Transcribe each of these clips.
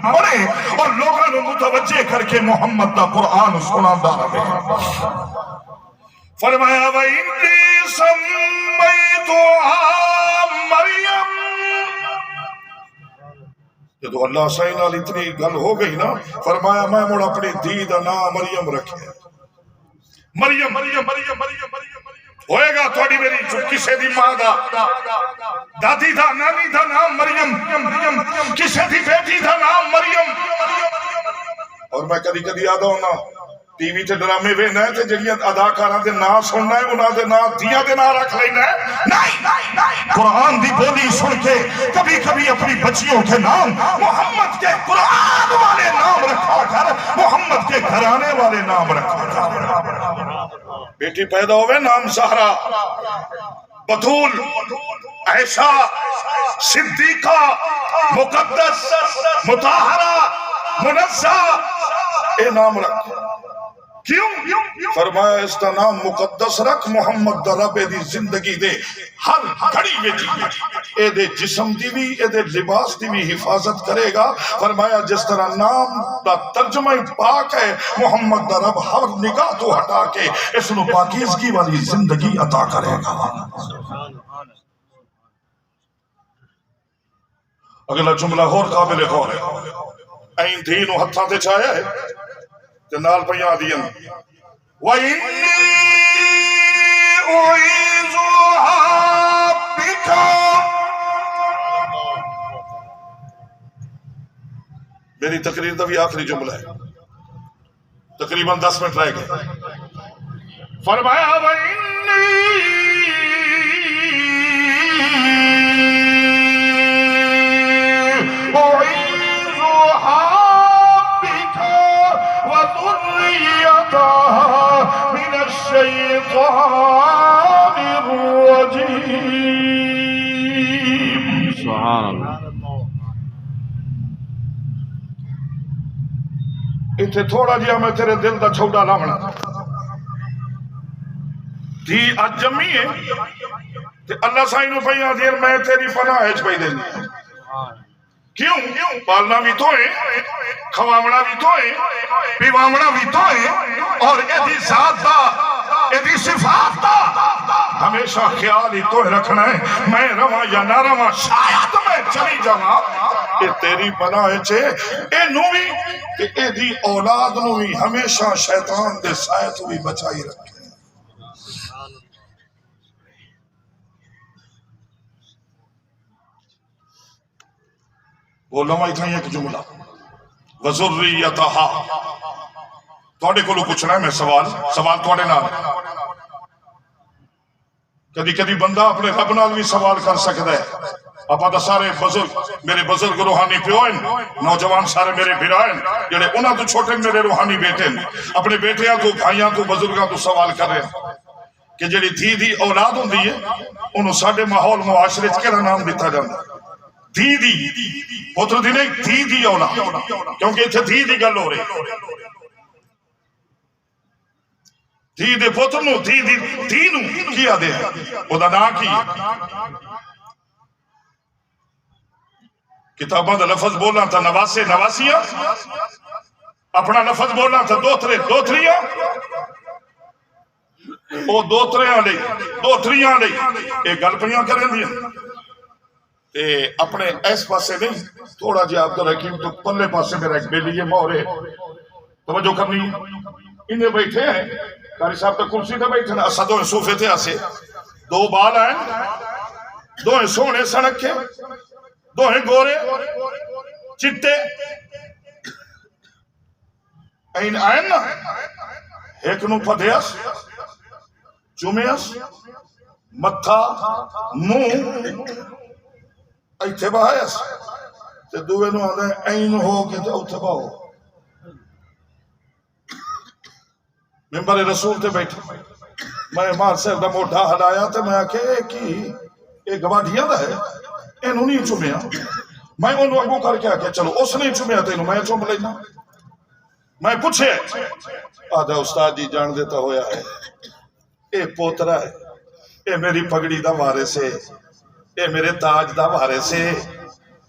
پڑھے اور لوگوں نے متوجہ کر کے محمد دا قرآن سنا دا رہے فرمایا وَإِنِّي سَمَّيْتُهَا مَرْيَمَ جب اللہ سائن علی اتنی گل ہو گئی نا فرمایا میں مڑ اپنی دھی دا نام مریم رکھے مریم مریم مریم مریم مریم ہوئے گا تھوڑی میری کسے دی ماں دا دادی دا نانی دا نام مریم کسے دی بیٹی دا نام مریم اور میں کدی کدی آدھا ہونا ٹی وی تے ڈرامے وینا ہے تے جڑیاں اداکاراں دے نام سننا ہے انہاں دے نام دیا دے نام رکھ لینا ہے نہیں قرآن دی بولی سن کے کبھی کبھی اپنی بچیوں کے نام محمد کے قرآن والے نام رکھا کر محمد کے گھرانے والے نام رکھا کر بیٹی پیدا ہوئے نام زہرا بطول عائشہ صدیقہ مقدس مطہرہ منزہ اے نام رکھ کیوں فرمایا اس کا نام مقدس رکھ محمد دا رب دی زندگی دے ہر گھڑی میں اے دے جسم دی بھی اے دے لباس دی بھی حفاظت کرے گا فرمایا جس طرح نام دا ترجمہ پاک ہے محمد دا رب ہر نگاہ تو ہٹا کے اس نو پاکیزگی والی زندگی عطا کرے گا اگلا جملہ اور قابل غور ہے این دین و ہتھاں تے چاہیا ہے نال پیا دین وَإِنِّي أُعِيذُهَا بِكَ میری تقریر دا بھی آخری جملہ ہے تقریباً 10 منٹ رہ گئے فرمایا وَإِنِّي أُعِيذُهَا من الشیطان الرجیم سبحان اللہ اتھے تھوڑا جیا میں تیرے دل دا چھوڑا لاؤنا تھی آج جمی ہے اللہ سائنو پہیا دیر میں تیری پناہ ہے چھپائی دینی کیوں پالنا بھی تو ہے کھوامنا بھی تو ہے پیوامنا بھی تو ہے اور ایدی ذات دا ایدی صفات دا ہمیشہ خیال ہی تو رکھنا ہے میں رواں یا نہ رواں شاید میں چلی جانا کہ تیری پناہ چھے اے نوی کہ ایدی اولاد نوی ہمیشہ شیطان دے سائے تو بھی بچائی رکھے علماء تھا ایک جملہ وَذُرِّيَّتَهَا توڑے کو لو پوچھنا ہے میں سوال توڑے نہ کدی کدی بندہ اپنے رب نال بھی سوال کر سکتا ہے اپا دا سارے بزرگ میرے بزرگ روحانی پیوئن نوجوان سارے میرے بھرائن جڑے انہاں تو چھوٹے میرے روحانی بیٹے اپنے بیٹیاں تو بھائیاں تو بزرگاں تو سوال کر رہے ہیں کہ جڑی دی اولاد ہوں دی ہے انہوں ساڑھے ماحول معاشرے کہنا نام دیتا جاندہ دی پتر دی نہیں دی اولاد کیونکہ اتھے دی گل ہو رہی دے پتر نو دی نو کیا دے وہ دا نا کی کتابہ دا لفظ بولنا تھا نواسیاں اپنا لفظ بولنا تھا دوتریاں وہ دوتریاں لئی ایک گل پہیاں کریں دیا اپنے ایس پاسے نہیں تھوڑا جی عبدالحکیم تو پلے پاسے میرا ایک بیلی یہ مور ہے توجہ کرنی انہیں بیٹھے ہیں کاری صاحب تک کرسی تھے بیٹھے ہیں اسا دو صوفے تھے اسے دو بال آئیں دو سونے سڑکے دو گورے چٹے این آئیں نا ایک نو پدھیس چومیس متھا منہ ایتھے باہیس تے دوے نو آدھے این ہو کے تے اوتھے باہو ممبر رسول تے بیٹھے میں مار صاحب دا موٹا ہلایا تے میں آکے ایک گواڈھیاں دا ہے اینو نہیں چومیا میں انہوں اگو کر کے آکے چلو اس نہیں چومیا تے انہوں میں چوم لینا میں پوچھے آدھا استاد جی جان دیتا ہویا ہے اے پوترا ہے اے میری پگڑی دا وارے سے اے میرے تاج دا وارے سے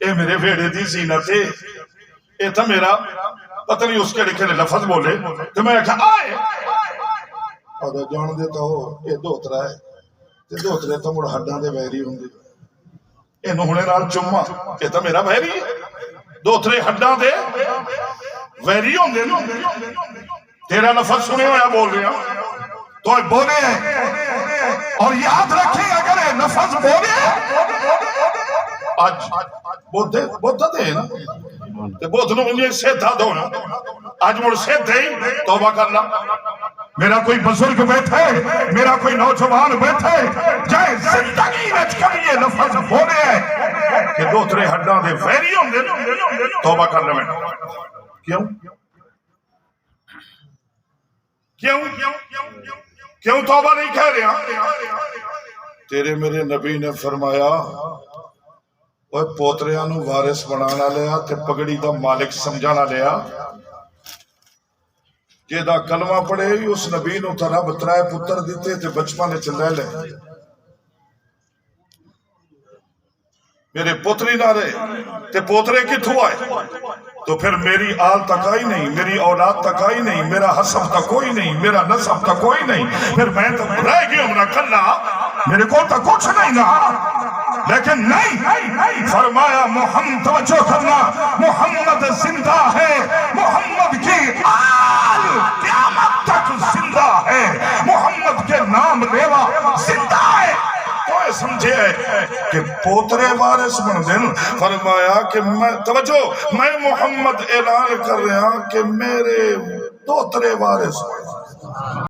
اے میرے ویڑے دی زینت ہے یہ تھا میرا پتہ نہیں اس کے لکھے نے لفظ بولے تو میں کہا آئے اگر جان دیتا ہو یہ دوترا ہے تے دوترے تو مڑ ہڈاں دے ویری ہوں گے یہ نوہنے نال چمہ یہ تو میرا ویری ہے دوترے ہڈاں دے ویری ہوں گے تیرا لفظ سنے ہویا بول رہے ہیں تو بولے ہیں اور یاد رکھیں اگر یہ لفظ بولے آج بہت دے نا بہت نو مجھے سیدھا دو نا آج مڑ سیدھے ہی توبہ کرنا میرا کوئی بزرگ بیٹھے میرا کوئی نوجوان بیٹھے جائے زندگی میں کبھی یہ لفظ بولے ہیں کہ دوترے ہڈاں دے ویری ہوں گے توبہ کرنا میں کیوں کیوں کیوں توبہ نہیں کہہ رہے ہیں تیرے میرے نبی نے فرمایا وہ پوتریاں نو وارث بنانا لیا تے پگڑی دا مالک سمجھانا لیا جیدہ کلمہ پڑے اس نبی نو ترہ بترائے پتر دیتے تے بچپا نے چلے لے میرے پتری نہ رہے تے پوترے کتھو آئے تو پھر میری آل تک آئی نہیں میری اولاد تک آئی نہیں میرا حسب تک کوئی نہیں میرا نسب تک کوئی نہیں پھر میں تو رہ گئی ہوں نہ کرنا میرے کو تک کچھ نہیں نہ لیکن نہیں فرمایا محمد توجہ کرنا محمد زندہ ہے محمد کی آل قیامت تک زندہ ہے محمد کے نام لیوا زندہ ہے تو یہ سمجھے کہ پوترے وارث بن دن فرمایا کہ میں توجہ میں محمد اعلان کر رہا کہ میرے دوترے وارث